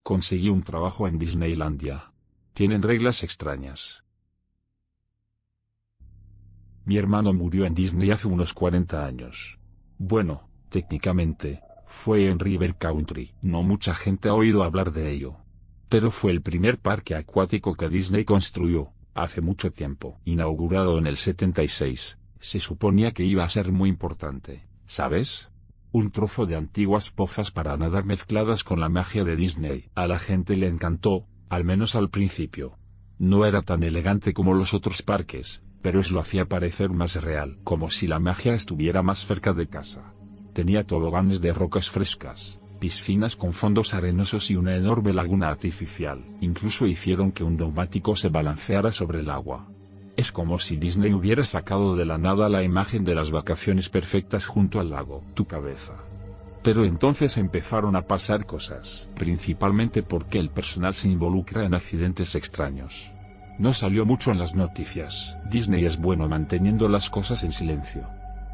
Conseguí un trabajo en Disneylandia. Tienen reglas extrañas. Mi hermano murió en Disney hace unos 40 años. Bueno, técnicamente, fue en River Country. No mucha gente ha oído hablar de ello. Pero fue el primer parque acuático que Disney construyó, hace mucho tiempo. Inaugurado en el 76, se suponía que iba a ser muy importante, ¿sabes? Un trozo de antiguas pozas para nadar mezcladas con la magia de Disney. A la gente le encantó, al menos al principio. No era tan elegante como los otros parques, pero eso lo hacía parecer más real, como si la magia estuviera más cerca de casa. Tenía toboganes de rocas frescas, piscinas con fondos arenosos y una enorme laguna artificial. Incluso hicieron que un neumático se balanceara sobre el agua. Es como si Disney hubiera sacado de la nada la imagen de las vacaciones perfectas junto al lago. Tu cabeza. Pero entonces empezaron a pasar cosas, principalmente porque el personal se involucra en accidentes extraños. No salió mucho en las noticias. Disney es bueno manteniendo las cosas en silencio.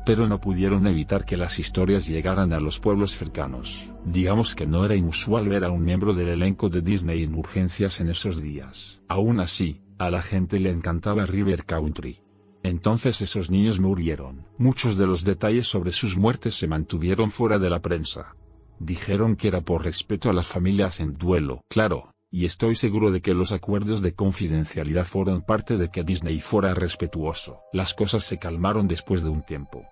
Pero no pudieron evitar que las historias llegaran a los pueblos cercanos. Digamos que no era inusual ver a un miembro del elenco de Disney en urgencias en esos días. Aún así, a la gente le encantaba River Country. Entonces esos niños murieron. Muchos de los detalles sobre sus muertes se mantuvieron fuera de la prensa. Dijeron que era por respeto a las familias en duelo. Claro, y estoy seguro de que los acuerdos de confidencialidad fueron parte de que Disney fuera respetuoso. Las cosas se calmaron después de un tiempo.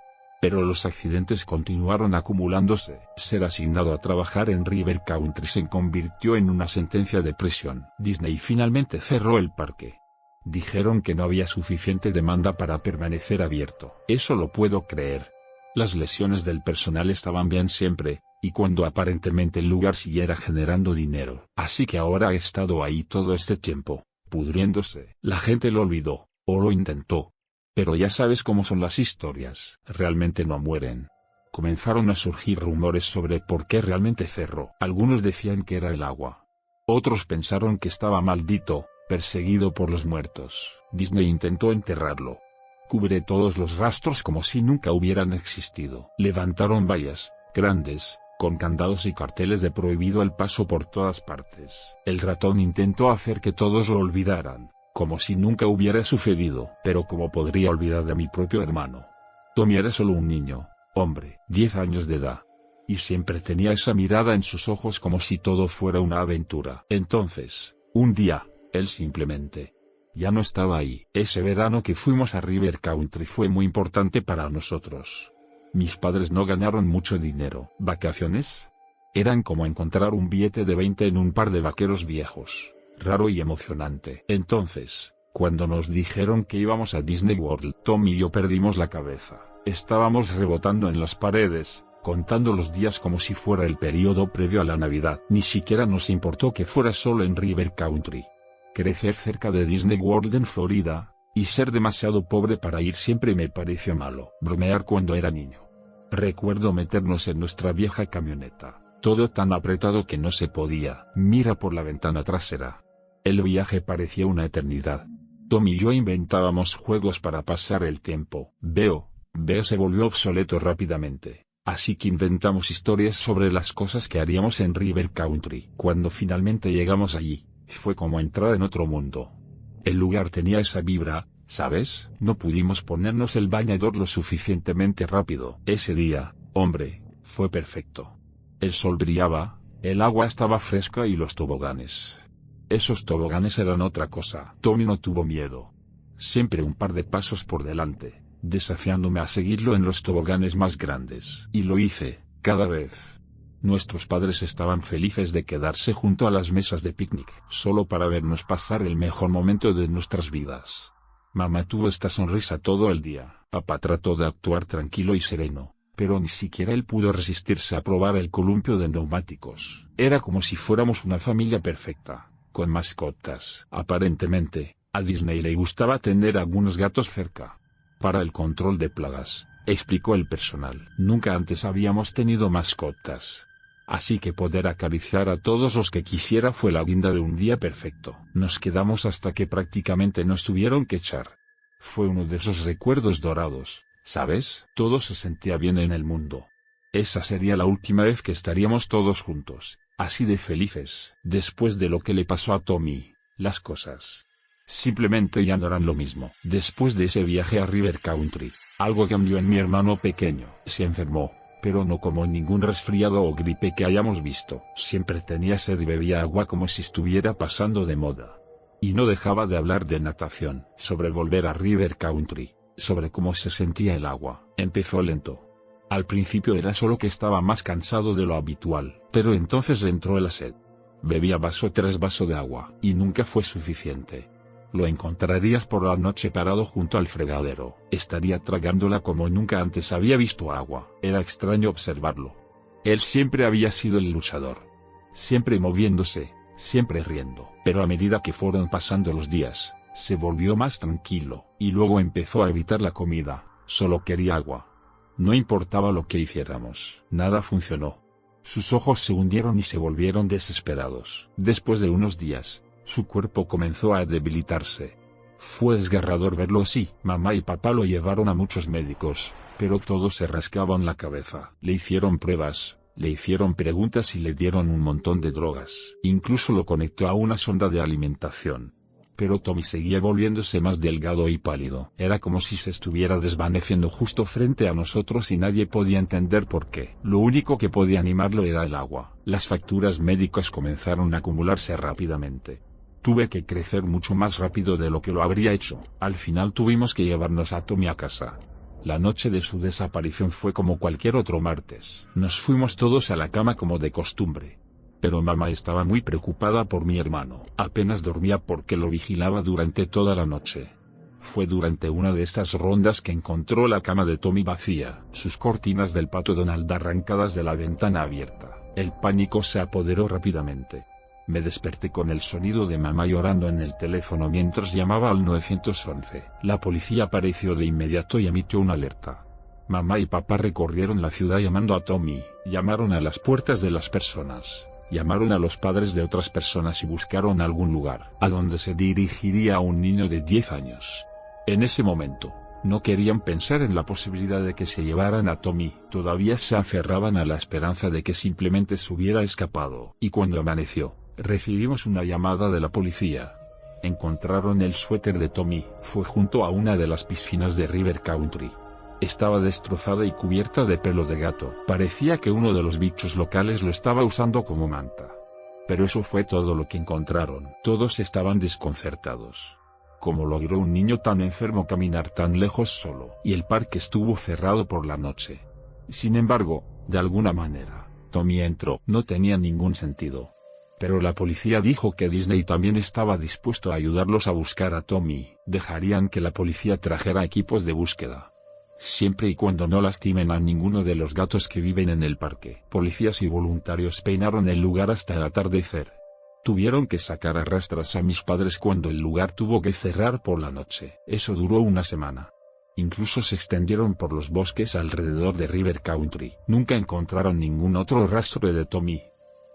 Pero los accidentes continuaron acumulándose. Ser asignado a trabajar en River Country se convirtió en una sentencia de prisión. Disney finalmente cerró el parque. Dijeron que no había suficiente demanda para permanecer abierto. Eso lo puedo creer. Las lesiones del personal estaban bien siempre, y cuando aparentemente el lugar siguiera generando dinero. Así que ahora ha estado ahí todo este tiempo, pudriéndose. La gente lo olvidó, o lo intentó. Pero ya sabes cómo son las historias. Realmente no mueren. Comenzaron a surgir rumores sobre por qué realmente cerró. Algunos decían que era el agua. Otros pensaron que estaba maldito, perseguido por los muertos. Disney intentó enterrarlo. Cubre todos los rastros como si nunca hubieran existido. Levantaron vallas, grandes, con candados y carteles de prohibido el paso por todas partes. El ratón intentó hacer que todos lo olvidaran, como si nunca hubiera sucedido. Pero ¿cómo podría olvidar de mi propio hermano? Tommy era solo un niño, hombre, 10 años de edad. Y siempre tenía esa mirada en sus ojos como si todo fuera una aventura. Entonces, un día, él simplemente ya no estaba ahí. Ese verano que fuimos a River Country fue muy importante para nosotros. Mis padres no ganaron mucho dinero. ¿Vacaciones? Eran como encontrar un billete de 20 en un par de vaqueros viejos. Raro y emocionante. Entonces, cuando nos dijeron que íbamos a Disney World, Tom y yo perdimos la cabeza. Estábamos rebotando en las paredes, contando los días como si fuera el periodo previo a la Navidad. Ni siquiera nos importó que fuera solo en River Country. Crecer cerca de Disney World en Florida, y ser demasiado pobre para ir siempre me pareció malo. Bromear cuando era niño. Recuerdo meternos en nuestra vieja camioneta, todo tan apretado que no se podía. Mira por la ventana trasera. El viaje parecía una eternidad. Tom y yo inventábamos juegos para pasar el tiempo. Veo se volvió obsoleto rápidamente. Así que inventamos historias sobre las cosas que haríamos en River Country. Cuando finalmente llegamos allí, fue como entrar en otro mundo. El lugar tenía esa vibra, ¿sabes? No pudimos ponernos el bañador lo suficientemente rápido. Ese día, hombre, fue perfecto. El sol brillaba, el agua estaba fresca y los toboganes. Esos toboganes eran otra cosa. Tommy no tuvo miedo. Siempre un par de pasos por delante, desafiándome a seguirlo en los toboganes más grandes. Y lo hice, cada vez. Nuestros padres estaban felices de quedarse junto a las mesas de picnic, solo para vernos pasar el mejor momento de nuestras vidas. Mamá tuvo esta sonrisa todo el día. Papá trató de actuar tranquilo y sereno, pero ni siquiera él pudo resistirse a probar el columpio de neumáticos. Era como si fuéramos una familia perfecta, con mascotas. Aparentemente, a Disney le gustaba tener algunos gatos cerca. Para el control de plagas, explicó el personal. Nunca antes habíamos tenido mascotas. Así que poder acariciar a todos los que quisiera fue la guinda de un día perfecto. Nos quedamos hasta que prácticamente nos tuvieron que echar. Fue uno de esos recuerdos dorados, ¿sabes? Todo se sentía bien en el mundo. Esa sería la última vez que estaríamos todos juntos, Así de felices. Después de lo que le pasó a Tommy, las cosas simplemente ya no eran lo mismo. Después de ese viaje a River Country, algo cambió en mi hermano pequeño. Se enfermó, pero no como ningún resfriado o gripe que hayamos visto. Siempre tenía sed y bebía agua como si estuviera pasando de moda. Y no dejaba de hablar de natación, sobre volver a River Country, sobre cómo se sentía el agua. Empezó lento. Al principio era solo que estaba más cansado de lo habitual, pero entonces le entró la sed. Bebía vaso tras vaso de agua, y nunca fue suficiente. Lo encontrarías por la noche parado junto al fregadero. Estaría tragándola como nunca antes había visto agua. Era extraño observarlo. Él siempre había sido el luchador. Siempre moviéndose, siempre riendo. Pero a medida que fueron pasando los días, se volvió más tranquilo, y luego empezó a evitar la comida. Solo quería agua. No importaba lo que hiciéramos. Nada funcionó. Sus ojos se hundieron y se volvieron desesperados. Después de unos días, su cuerpo comenzó a debilitarse. Fue desgarrador verlo así. Mamá y papá lo llevaron a muchos médicos, pero todos se rascaban la cabeza. Le hicieron pruebas, le hicieron preguntas y le dieron un montón de drogas. Incluso lo conectó a una sonda de alimentación. Pero Tommy seguía volviéndose más delgado y pálido. Era como si se estuviera desvaneciendo justo frente a nosotros y nadie podía entender por qué. Lo único que podía animarlo era el agua. Las facturas médicas comenzaron a acumularse rápidamente. Tuve que crecer mucho más rápido de lo que lo habría hecho. Al final tuvimos que llevarnos a Tommy a casa. La noche de su desaparición fue como cualquier otro martes. Nos fuimos todos a la cama como de costumbre. Pero mamá estaba muy preocupada por mi hermano. Apenas dormía porque lo vigilaba durante toda la noche. Fue durante una de estas rondas que encontró la cama de Tommy vacía, sus cortinas del pato Donald arrancadas de la ventana abierta. El pánico se apoderó rápidamente. Me desperté con el sonido de mamá llorando en el teléfono mientras llamaba al 911. La policía apareció de inmediato y emitió una alerta. Mamá y papá recorrieron la ciudad llamando a Tommy, llamaron a las puertas de las personas. Llamaron a los padres de otras personas y buscaron algún lugar a donde se dirigiría a un niño de 10 años. En ese momento, no querían pensar en la posibilidad de que se llevaran a Tommy. Todavía se aferraban a la esperanza de que simplemente se hubiera escapado. Y cuando amaneció, recibimos una llamada de la policía. Encontraron el suéter de Tommy. Fue junto a una de las piscinas de River Country. Estaba destrozada y cubierta de pelo de gato. Parecía que uno de los bichos locales lo estaba usando como manta. Pero eso fue todo lo que encontraron. Todos estaban desconcertados. ¿Cómo logró un niño tan enfermo caminar tan lejos solo? Y el parque estuvo cerrado por la noche. Sin embargo, de alguna manera, Tommy entró. No tenía ningún sentido. Pero la policía dijo que Disney también estaba dispuesto a ayudarlos a buscar a Tommy. Dejarían que la policía trajera equipos de búsqueda. Siempre y cuando no lastimen a ninguno de los gatos que viven en el parque. Policías y voluntarios peinaron el lugar hasta el atardecer. Tuvieron que sacar a rastras a mis padres cuando el lugar tuvo que cerrar por la noche. Eso duró una semana. Incluso se extendieron por los bosques alrededor de River Country. Nunca encontraron ningún otro rastro de Tommy.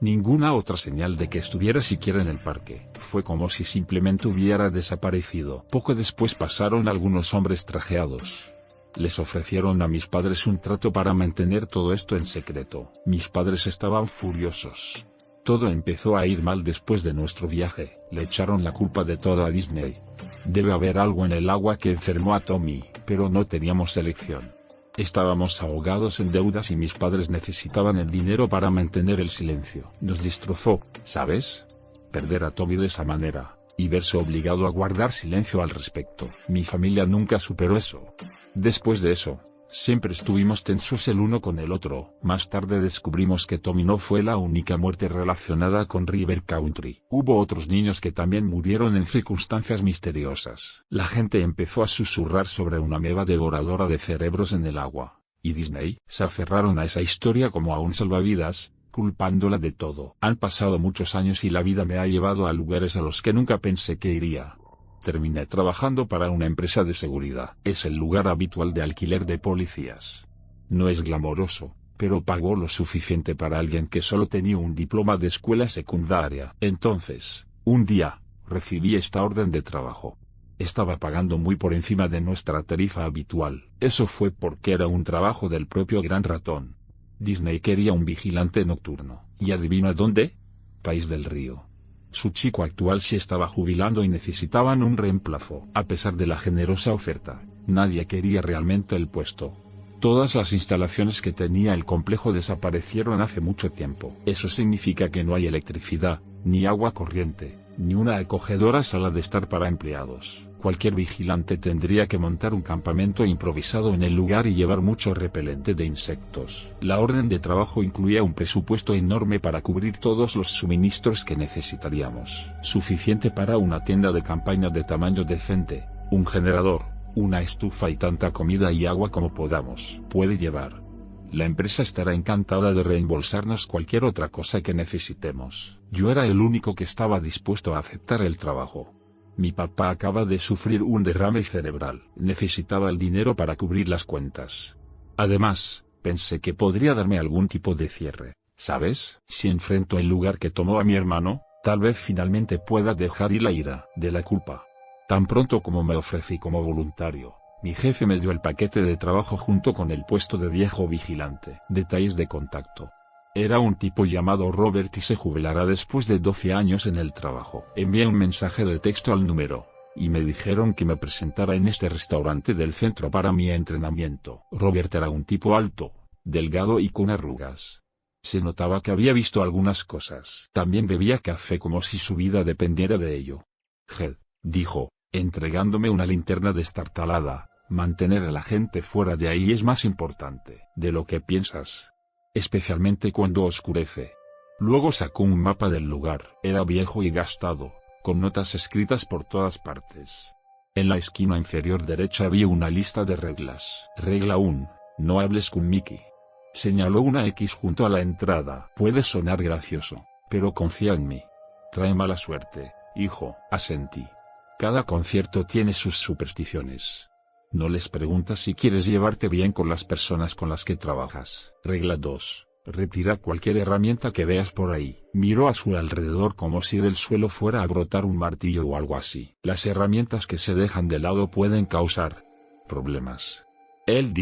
Ninguna otra señal de que estuviera siquiera en el parque. Fue como si simplemente hubiera desaparecido. Poco después pasaron algunos hombres trajeados. Les ofrecieron a mis padres un trato para mantener todo esto en secreto. Mis padres estaban furiosos. Todo empezó a ir mal después de nuestro viaje. Le echaron la culpa de todo a Disney. Debe haber algo en el agua que enfermó a Tommy, pero no teníamos elección. Estábamos ahogados en deudas y mis padres necesitaban el dinero para mantener el silencio. Nos destrozó, ¿sabes? Perder a Tommy de esa manera, y verse obligado a guardar silencio al respecto. Mi familia nunca superó eso. Después de eso, siempre estuvimos tensos el uno con el otro. Más tarde descubrimos que Tommy no fue la única muerte relacionada con River Country. Hubo otros niños que también murieron en circunstancias misteriosas. La gente empezó a susurrar sobre una ameba devoradora de cerebros en el agua, y Disney se aferraron a esa historia como a un salvavidas, culpándola de todo. Han pasado muchos años y la vida me ha llevado a lugares a los que nunca pensé que iría. Terminé trabajando para una empresa de seguridad. Es el lugar habitual de alquiler de policías. No es glamoroso, pero pagó lo suficiente para alguien que solo tenía un diploma de escuela secundaria. Entonces, un día, recibí esta orden de trabajo. Estaba pagando muy por encima de nuestra tarifa habitual. Eso fue porque era un trabajo del propio Gran Ratón. Disney quería un vigilante nocturno. ¿Y adivina dónde? País del Río. Su chico actual se estaba jubilando y necesitaban un reemplazo. A pesar de la generosa oferta, nadie quería realmente el puesto. Todas las instalaciones que tenía el complejo desaparecieron hace mucho tiempo. Eso significa que no hay electricidad, ni agua corriente, ni una acogedora sala de estar para empleados. Cualquier vigilante tendría que montar un campamento improvisado en el lugar y llevar mucho repelente de insectos. La orden de trabajo incluía un presupuesto enorme para cubrir todos los suministros que necesitaríamos. Suficiente para una tienda de campaña de tamaño decente, un generador, una estufa y tanta comida y agua como podamos puede llevar. La empresa estará encantada de reembolsarnos cualquier otra cosa que necesitemos. Yo era el único que estaba dispuesto a aceptar el trabajo. Mi papá acaba de sufrir un derrame cerebral. Necesitaba el dinero para cubrir las cuentas. Además, pensé que podría darme algún tipo de cierre, ¿sabes? Si enfrento el lugar que tomó a mi hermano, tal vez finalmente pueda dejar ir la ira de la culpa. Tan pronto como me ofrecí como voluntario, mi jefe me dio el paquete de trabajo junto con el puesto de viejo vigilante. Detalles de contacto. Era un tipo llamado Robert y se jubilará después de 12 años en el trabajo. Envié un mensaje de texto al número, y me dijeron que me presentara en este restaurante del centro para mi entrenamiento. Robert era un tipo alto, delgado y con arrugas. Se notaba que había visto algunas cosas. También bebía café como si su vida dependiera de ello. Jed, dijo, entregándome una linterna destartalada, mantener a la gente fuera de ahí es más importante de lo que piensas. Especialmente cuando oscurece. Luego sacó un mapa del lugar. Era viejo y gastado, con notas escritas por todas partes. En la esquina inferior derecha había una lista de reglas. Regla 1, no hables con Mickey. Señaló una X junto a la entrada. Puede sonar gracioso, pero confía en mí. Trae mala suerte, hijo, asentí. Cada concierto tiene sus supersticiones. No les preguntas si quieres llevarte bien con las personas con las que trabajas. Regla 2. Retira cualquier herramienta que veas por ahí. Miró a su alrededor como si del suelo fuera a brotar un martillo o algo así. Las herramientas que se dejan de lado pueden causar problemas. Él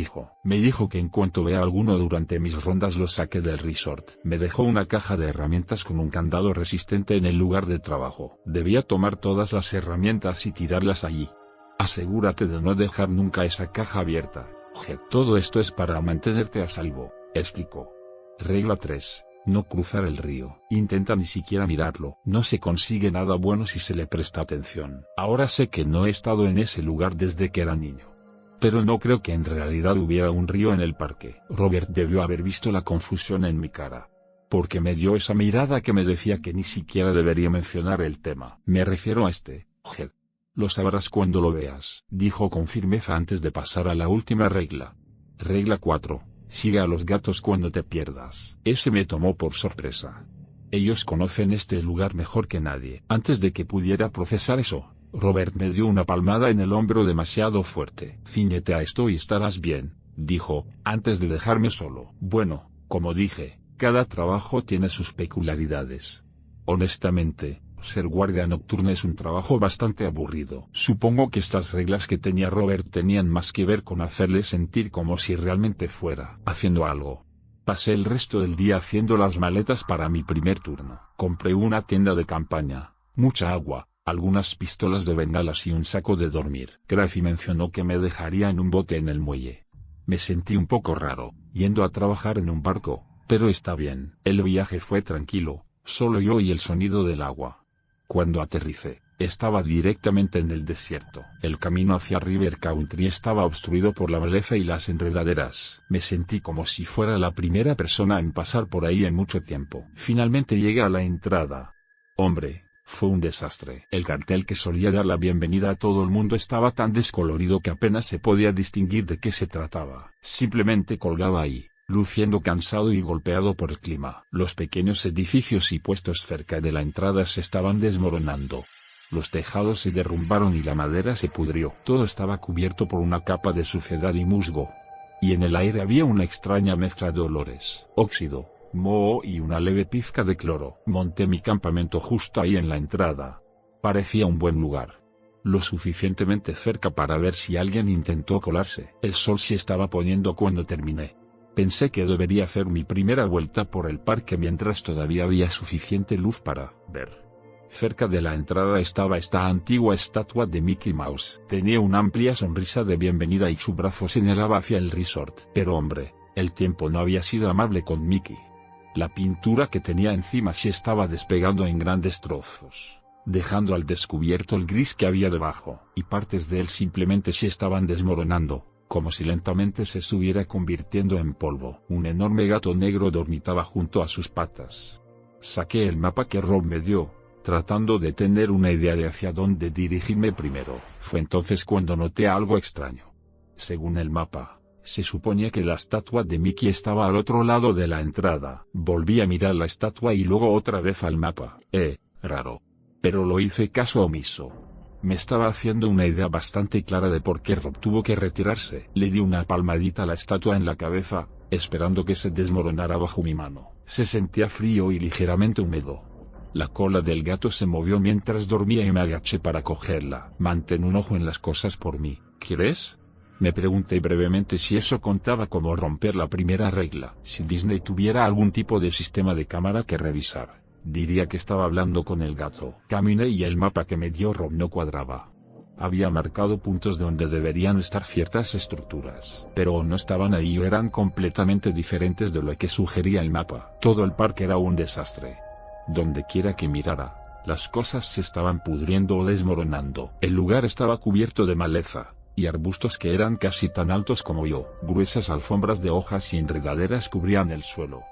me dijo que en cuanto vea alguno durante mis rondas lo saque del resort. Me dejó una caja de herramientas con un candado resistente en el lugar de trabajo. Debía tomar todas las herramientas y tirarlas allí. Asegúrate de no dejar nunca esa caja abierta. Todo esto es para mantenerte a salvo, explicó. Regla 3. No cruzar el río. Intenta ni siquiera mirarlo. No se consigue nada bueno si se le presta atención. Ahora sé que no he estado en ese lugar desde que era niño. Pero no creo que en realidad hubiera un río en el parque. Robert debió haber visto la confusión en mi cara. Porque me dio esa mirada que me decía que ni siquiera debería mencionar el tema. Me refiero a este, Jed. Lo sabrás cuando lo veas, dijo con firmeza antes de pasar a la última regla. Regla 4. Sigue a los gatos cuando te pierdas. Ese me tomó por sorpresa. Ellos conocen este lugar mejor que nadie. Antes de que pudiera procesar eso, Robert me dio una palmada en el hombro demasiado fuerte. Cíñete a esto y estarás bien, dijo, antes de dejarme solo. Bueno, como dije, cada trabajo tiene sus peculiaridades. Honestamente, ser guardia nocturna es un trabajo bastante aburrido. Supongo que estas reglas que tenía Robert tenían más que ver con hacerle sentir como si realmente fuera haciendo algo. Pasé el resto del día haciendo las maletas para mi primer turno. Compré una tienda de campaña, mucha agua, algunas pistolas de bengalas y un saco de dormir. Graffy mencionó que me dejaría en un bote en el muelle. Me sentí un poco raro, yendo a trabajar en un barco, pero está bien. El viaje fue tranquilo, solo yo y el sonido del agua. Cuando aterricé, estaba directamente en el desierto. El camino hacia River Country estaba obstruido por la maleza y las enredaderas. Me sentí como si fuera la primera persona en pasar por ahí en mucho tiempo. Finalmente llegué a la entrada. Hombre, fue un desastre. El cartel que solía dar la bienvenida a todo el mundo estaba tan descolorido que apenas se podía distinguir de qué se trataba. Simplemente colgaba ahí, luciendo cansado y golpeado por el clima. Los pequeños edificios y puestos cerca de la entrada se estaban desmoronando. Los tejados se derrumbaron y la madera se pudrió. Todo estaba cubierto por una capa de suciedad y musgo. Y en el aire había una extraña mezcla de olores. Óxido, moho y una leve pizca de cloro. Monté mi campamento justo ahí en la entrada. Parecía un buen lugar. Lo suficientemente cerca para ver si alguien intentó colarse. El sol se estaba poniendo cuando terminé. Pensé que debería hacer mi primera vuelta por el parque mientras todavía había suficiente luz para ver. Cerca de la entrada estaba esta antigua estatua de Mickey Mouse. Tenía una amplia sonrisa de bienvenida y su brazo señalaba hacia el resort. Pero hombre, el tiempo no había sido amable con Mickey. La pintura que tenía encima se estaba despegando en grandes trozos, dejando al descubierto el gris que había debajo, y partes de él simplemente se estaban desmoronando, como si lentamente se estuviera convirtiendo en polvo. Un enorme gato negro dormitaba junto a sus patas. Saqué el mapa que Rob me dio, tratando de tener una idea de hacia dónde dirigirme primero. Fue entonces cuando noté algo extraño. Según el mapa, se suponía que la estatua de Mickey estaba al otro lado de la entrada. Volví a mirar la estatua y luego otra vez al mapa. Raro. Pero lo hice caso omiso. Me estaba haciendo una idea bastante clara de por qué Rob tuvo que retirarse. Le di una palmadita a la estatua en la cabeza, esperando que se desmoronara bajo mi mano. Se sentía frío y ligeramente húmedo. La cola del gato se movió mientras dormía y me agaché para cogerla. Mantén un ojo en las cosas por mí, ¿quieres? Me pregunté brevemente si eso contaba como romper la primera regla. Si Disney tuviera algún tipo de sistema de cámara que revisar, diría que estaba hablando con el gato. Caminé y el mapa que me dio Rob no cuadraba. Había marcado puntos donde deberían estar ciertas estructuras, pero o no estaban ahí o eran completamente diferentes de lo que sugería el mapa. Todo el parque era un desastre. Donde quiera que mirara, las cosas se estaban pudriendo o desmoronando. El lugar estaba cubierto de maleza y arbustos que eran casi tan altos como yo. Gruesas alfombras de hojas y enredaderas cubrían el suelo.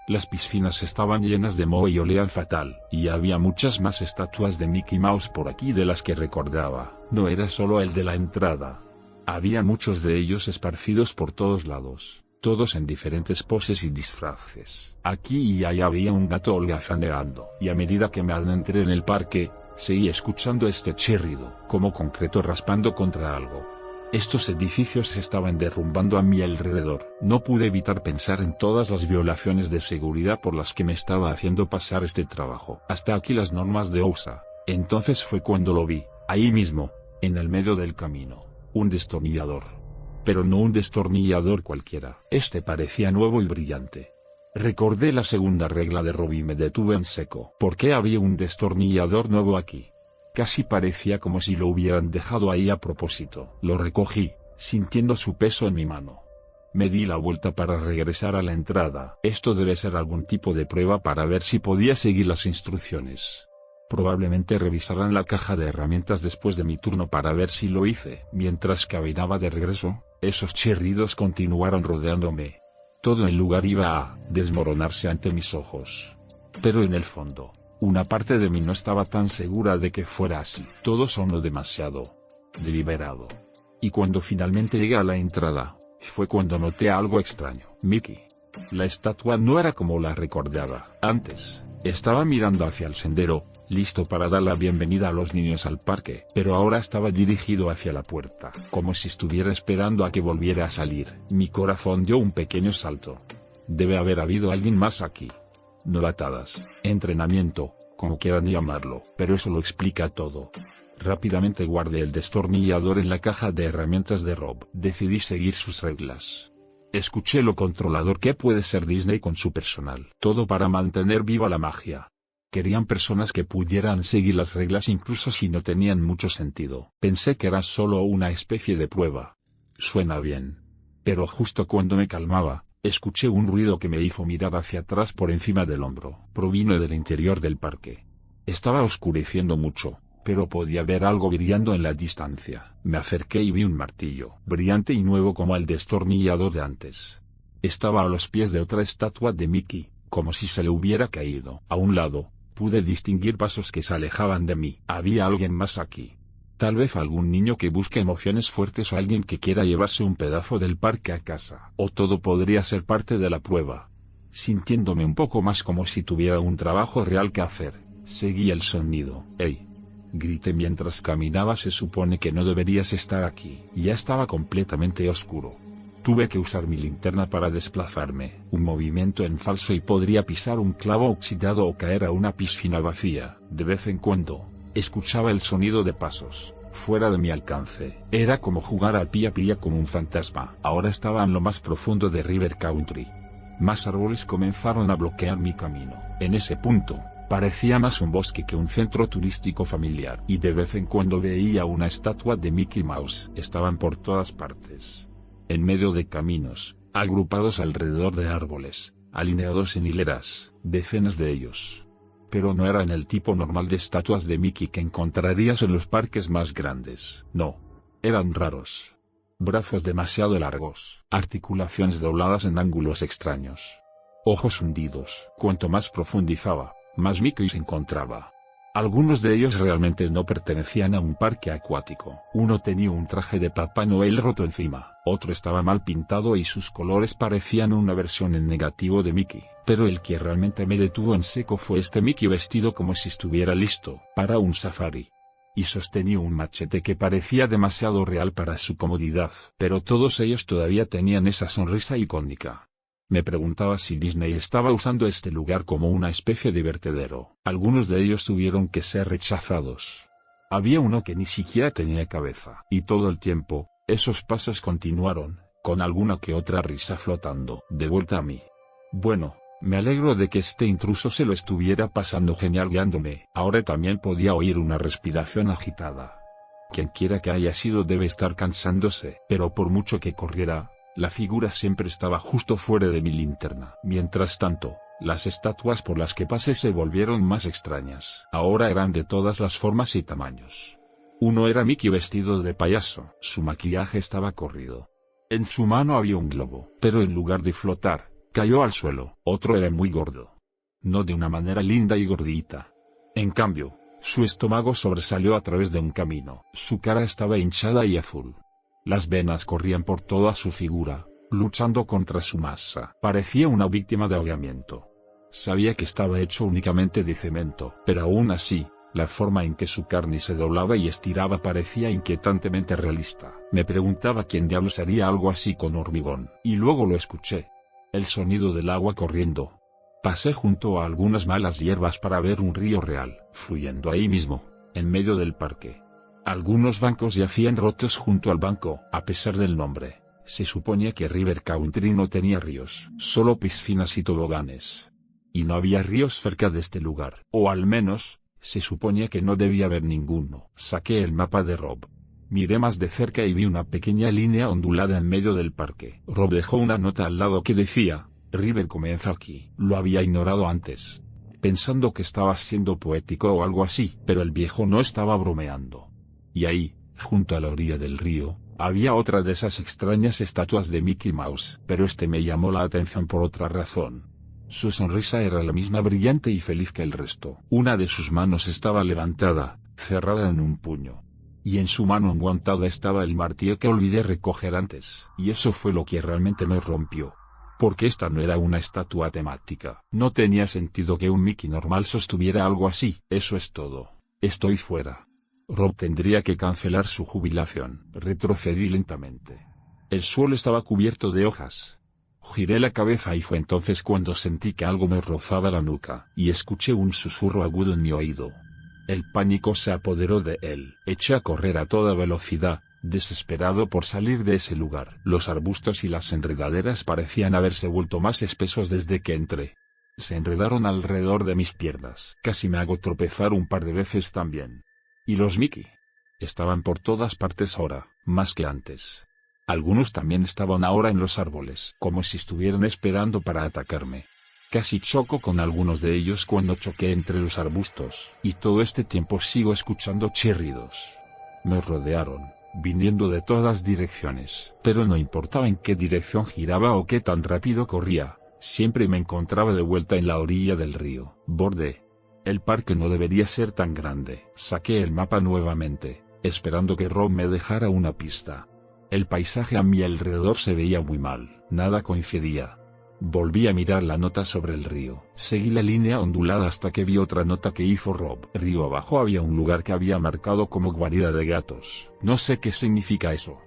Las piscinas estaban llenas de moho y olían fatal, y había muchas más estatuas de Mickey Mouse por aquí de las que recordaba. No era solo el de la entrada. Había muchos de ellos esparcidos por todos lados, todos en diferentes poses y disfraces. Aquí y allá había un gato holgazaneando, y a medida que me adentré en el parque, seguí escuchando este chirrido, como concreto raspando contra algo. Estos edificios se estaban derrumbando a mi alrededor. No pude evitar pensar en todas las violaciones de seguridad por las que me estaba haciendo pasar este trabajo. Hasta aquí las normas de OSHA. Entonces fue cuando lo vi, ahí mismo, en el medio del camino, un destornillador. Pero no un destornillador cualquiera. Este parecía nuevo y brillante. Recordé la segunda regla de Rob y me detuve en seco. ¿Por qué había un destornillador nuevo aquí? Casi parecía como si lo hubieran dejado ahí a propósito. Lo recogí, sintiendo su peso en mi mano. Me di la vuelta para regresar a la entrada. Esto debe ser algún tipo de prueba para ver si podía seguir las instrucciones. Probablemente revisarán la caja de herramientas después de mi turno para ver si lo hice. Mientras caminaba de regreso, esos chirridos continuaron rodeándome. Todo el lugar iba a desmoronarse ante mis ojos. Pero en el fondo, una parte de mí no estaba tan segura de que fuera así. Todo sonó demasiado deliberado. Y cuando finalmente llegué a la entrada, fue cuando noté algo extraño. Mickey. La estatua no era como la recordaba. Antes, estaba mirando hacia el sendero, listo para dar la bienvenida a los niños al parque, pero ahora estaba dirigido hacia la puerta, como si estuviera esperando a que volviera a salir. Mi corazón dio un pequeño salto. Debe haber habido alguien más aquí. Novatadas, entrenamiento, como quieran llamarlo, pero eso lo explica todo. Rápidamente guardé el destornillador en la caja de herramientas de Rob. Decidí seguir sus reglas. Escuché lo controlador que puede ser Disney con su personal. Todo para mantener viva la magia. Querían personas que pudieran seguir las reglas incluso si no tenían mucho sentido. Pensé que era solo una especie de prueba. Suena bien. Pero justo cuando me calmaba, escuché un ruido que me hizo mirar hacia atrás por encima del hombro. Provino del interior del parque. Estaba oscureciendo mucho, pero podía ver algo brillando en la distancia. Me acerqué y vi un martillo, brillante y nuevo como el destornillador de antes. Estaba a los pies de otra estatua de Mickey, como si se le hubiera caído. A un lado, pude distinguir pasos que se alejaban de mí. Había alguien más aquí. Tal vez algún niño que busque emociones fuertes o alguien que quiera llevarse un pedazo del parque a casa. O todo podría ser parte de la prueba. Sintiéndome un poco más como si tuviera un trabajo real que hacer, seguí el sonido. ¡Ey! Grité mientras caminaba. Se supone que no deberías estar aquí. Ya estaba completamente oscuro. Tuve que usar mi linterna para desplazarme. Un movimiento en falso y podría pisar un clavo oxidado o caer a una piscina vacía. De vez en cuando, escuchaba el sonido de pasos, fuera de mi alcance. Era como jugar al pía con un fantasma. Ahora estaba en lo más profundo de River Country. Más árboles comenzaron a bloquear mi camino. En ese punto, parecía más un bosque que un centro turístico familiar. Y de vez en cuando veía una estatua de Mickey Mouse. Estaban por todas partes. En medio de caminos, agrupados alrededor de árboles, alineados en hileras, decenas de ellos. Pero no eran el tipo normal de estatuas de Mickey que encontrarías en los parques más grandes. No. Eran raros. Brazos demasiado largos, articulaciones dobladas en ángulos extraños. Ojos hundidos. Cuanto más profundizaba, más Mickey se encontraba. Algunos de ellos realmente no pertenecían a un parque acuático. Uno tenía un traje de Papá Noel roto encima, otro estaba mal pintado y sus colores parecían una versión en negativo de Mickey. Pero el que realmente me detuvo en seco fue este Mickey vestido como si estuviera listo para un safari. Y sostenía un machete que parecía demasiado real para su comodidad. Pero todos ellos todavía tenían esa sonrisa icónica. Me preguntaba si Disney estaba usando este lugar como una especie de vertedero. Algunos de ellos tuvieron que ser rechazados. Había uno que ni siquiera tenía cabeza. Y todo el tiempo, esos pasos continuaron, con alguna que otra risa flotando. De vuelta a mí. Bueno, me alegro de que este intruso se lo estuviera pasando genial guiándome. Ahora también podía oír una respiración agitada. Quien quiera que haya sido debe estar cansándose. Pero por mucho que corriera, la figura siempre estaba justo fuera de mi linterna. Mientras tanto, las estatuas por las que pasé se volvieron más extrañas. Ahora eran de todas las formas y tamaños. Uno era Mickey vestido de payaso. Su maquillaje estaba corrido. En su mano había un globo, pero en lugar de flotar, cayó al suelo. Otro era muy gordo. No de una manera linda y gordita. En cambio, su estómago sobresalió a través de un camino. Su cara estaba hinchada y azul. Las venas corrían por toda su figura, luchando contra su masa. Parecía una víctima de ahogamiento. Sabía que estaba hecho únicamente de cemento, pero aún así, la forma en que su carne se doblaba y estiraba parecía inquietantemente realista. Me preguntaba quién diablos haría algo así con hormigón. Y luego lo escuché. El sonido del agua corriendo. Pasé junto a algunas malas hierbas para ver un río real, fluyendo ahí mismo, en medio del parque. Algunos bancos yacían rotos junto al banco. A pesar del nombre, se suponía que River Country no tenía ríos, solo piscinas y toboganes. Y no había ríos cerca de este lugar, o al menos, se suponía que no debía haber ninguno. Saqué el mapa de Rob. Miré más de cerca y vi una pequeña línea ondulada en medio del parque. Rob dejó una nota al lado que decía, River comienza aquí. Lo había ignorado antes, pensando que estaba siendo poético o algo así, pero el viejo no estaba bromeando. Y ahí, junto a la orilla del río, había otra de esas extrañas estatuas de Mickey Mouse. Pero este me llamó la atención por otra razón. Su sonrisa era la misma brillante y feliz que el resto. Una de sus manos estaba levantada, cerrada en un puño. Y en su mano enguantada estaba el martillo que olvidé recoger antes. Y eso fue lo que realmente me rompió. Porque esta no era una estatua temática. No tenía sentido que un Mickey normal sostuviera algo así. Eso es todo. Estoy fuera. Rob tendría que cancelar su jubilación. Retrocedí lentamente. El suelo estaba cubierto de hojas. Giré la cabeza y fue entonces cuando sentí que algo me rozaba la nuca, y escuché un susurro agudo en mi oído. El pánico se apoderó de él. Eché a correr a toda velocidad, desesperado por salir de ese lugar. Los arbustos y las enredaderas parecían haberse vuelto más espesos desde que entré. Se enredaron alrededor de mis piernas. Casi me hago tropezar un par de veces también. Y los Mickey estaban por todas partes ahora, más que antes. Algunos también estaban ahora en los árboles, como si estuvieran esperando para atacarme. Casi choco con algunos de ellos cuando choqué entre los arbustos, y todo este tiempo sigo escuchando chirridos. Me rodearon, viniendo de todas direcciones, pero no importaba en qué dirección giraba o qué tan rápido corría, siempre me encontraba de vuelta en la orilla del río. Borde. El parque no debería ser tan grande. Saqué el mapa nuevamente, esperando que Rob me dejara una pista. El paisaje a mi alrededor se veía muy mal, nada coincidía. Volví a mirar la nota sobre el río. Seguí la línea ondulada hasta que vi otra nota que hizo Rob. Río abajo había un lugar que había marcado como guarida de gatos. No sé qué significa eso,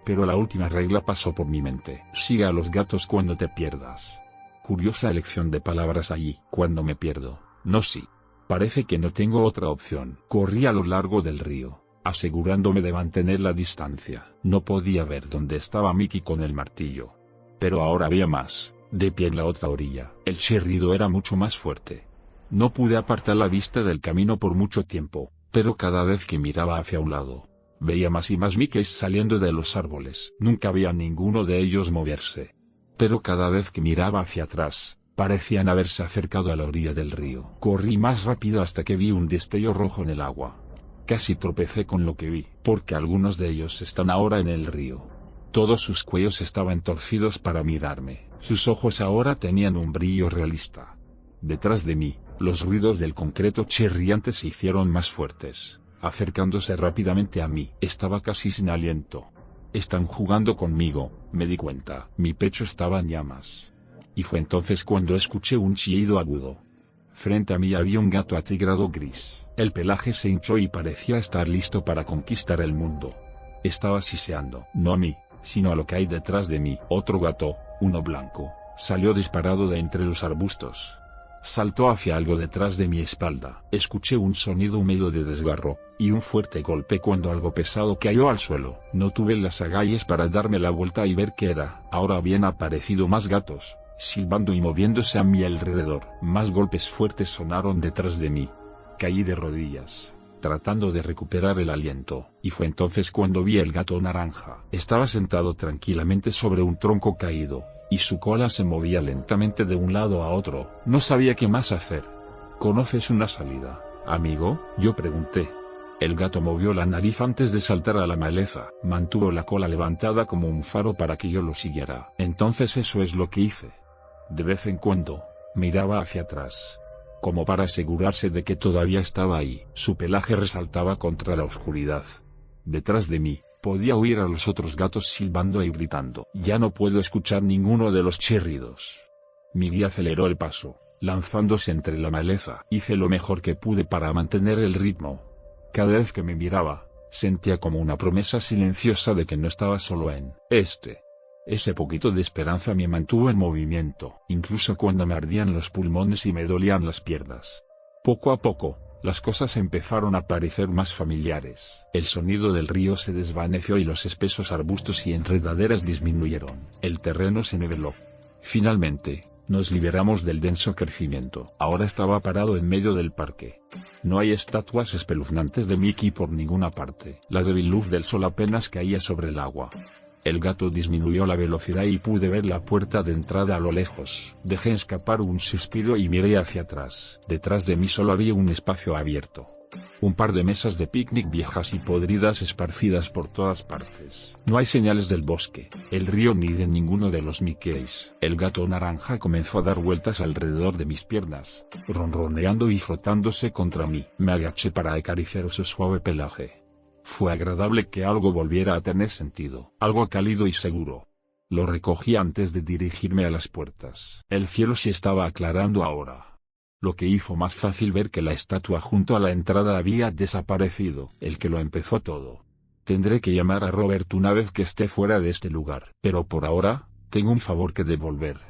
pero la última regla pasó por mi mente. Sigue a los gatos cuando te pierdas. Curiosa elección de palabras allí. Cuando me pierdo. No sí. Parece que no tengo otra opción. Corrí a lo largo del río, asegurándome de mantener la distancia. No podía ver dónde estaba Mickey con el martillo. Pero ahora había más, de pie en la otra orilla. El chirrido era mucho más fuerte. No pude apartar la vista del camino por mucho tiempo, pero cada vez que miraba hacia un lado, veía más y más Mickeys saliendo de los árboles. Nunca veía ninguno de ellos moverse. Pero cada vez que miraba hacia atrás, parecían haberse acercado a la orilla del río. Corrí más rápido hasta que vi un destello rojo en el agua. Casi tropecé con lo que vi, porque algunos de ellos están ahora en el río. Todos sus cuellos estaban torcidos para mirarme. Sus ojos ahora tenían un brillo realista. Detrás de mí, los ruidos del concreto chirriante se hicieron más fuertes, acercándose rápidamente a mí. Estaba casi sin aliento. Están jugando conmigo, me di cuenta. Mi pecho estaba en llamas. Y fue entonces cuando escuché un chillido agudo. Frente a mí había un gato atigrado gris. El pelaje se hinchó y parecía estar listo para conquistar el mundo. Estaba siseando, no a mí, sino a lo que hay detrás de mí. Otro gato, uno blanco, salió disparado de entre los arbustos. Saltó hacia algo detrás de mi espalda. Escuché un sonido húmedo de desgarro, y un fuerte golpe cuando algo pesado cayó al suelo. No tuve las agallas para darme la vuelta y ver qué era. Ahora habían aparecido más gatos, silbando y moviéndose a mi alrededor. Más golpes fuertes sonaron detrás de mí. Caí de rodillas, tratando de recuperar el aliento, y fue entonces cuando vi el gato naranja. Estaba sentado tranquilamente sobre un tronco caído, y su cola se movía lentamente de un lado a otro. No sabía qué más hacer. ¿Conoces una salida, amigo?, yo pregunté. El gato movió la nariz antes de saltar a la maleza. Mantuvo la cola levantada como un faro para que yo lo siguiera. Entonces eso es lo que hice. De vez en cuando, miraba hacia atrás, como para asegurarse de que todavía estaba ahí. Su pelaje resaltaba contra la oscuridad. Detrás de mí, podía oír a los otros gatos silbando y gritando. Ya no puedo escuchar ninguno de los chirridos. Mi guía aceleró el paso, lanzándose entre la maleza. Hice lo mejor que pude para mantener el ritmo. Cada vez que me miraba, sentía como una promesa silenciosa de que no estaba solo en Ese poquito de esperanza me mantuvo en movimiento, incluso cuando me ardían los pulmones y me dolían las piernas. Poco a poco, las cosas empezaron a parecer más familiares. El sonido del río se desvaneció y los espesos arbustos y enredaderas disminuyeron. El terreno se niveló. Finalmente, nos liberamos del denso crecimiento. Ahora estaba parado en medio del parque. No hay estatuas espeluznantes de Mickey por ninguna parte. La débil luz del sol apenas caía sobre el agua. El gato disminuyó la velocidad y pude ver la puerta de entrada a lo lejos. Dejé escapar un suspiro y miré hacia atrás. Detrás de mí solo había un espacio abierto. Un par de mesas de picnic viejas y podridas esparcidas por todas partes. No hay señales del bosque, el río ni de ninguno de los Mickeys. El gato naranja comenzó a dar vueltas alrededor de mis piernas, ronroneando y frotándose contra mí. Me agaché para acariciar su suave pelaje. Fue agradable que algo volviera a tener sentido, algo cálido y seguro. Lo recogí antes de dirigirme a las puertas. El cielo se estaba aclarando ahora, lo que hizo más fácil ver que la estatua junto a la entrada había desaparecido. El que lo empezó todo. Tendré que llamar a Robert una vez que esté fuera de este lugar. Pero por ahora, tengo un favor que devolver.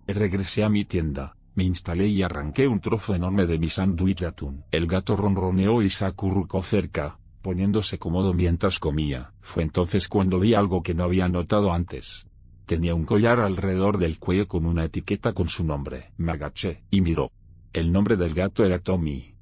Regresé a mi tienda, me instalé y arranqué un trozo enorme de mi sándwich de atún. El gato ronroneó y se acurrucó cerca, poniéndose cómodo mientras comía. Fue entonces cuando vi algo que no había notado antes. Tenía un collar alrededor del cuello con una etiqueta con su nombre. Me agaché y miró. El nombre del gato era Tommy.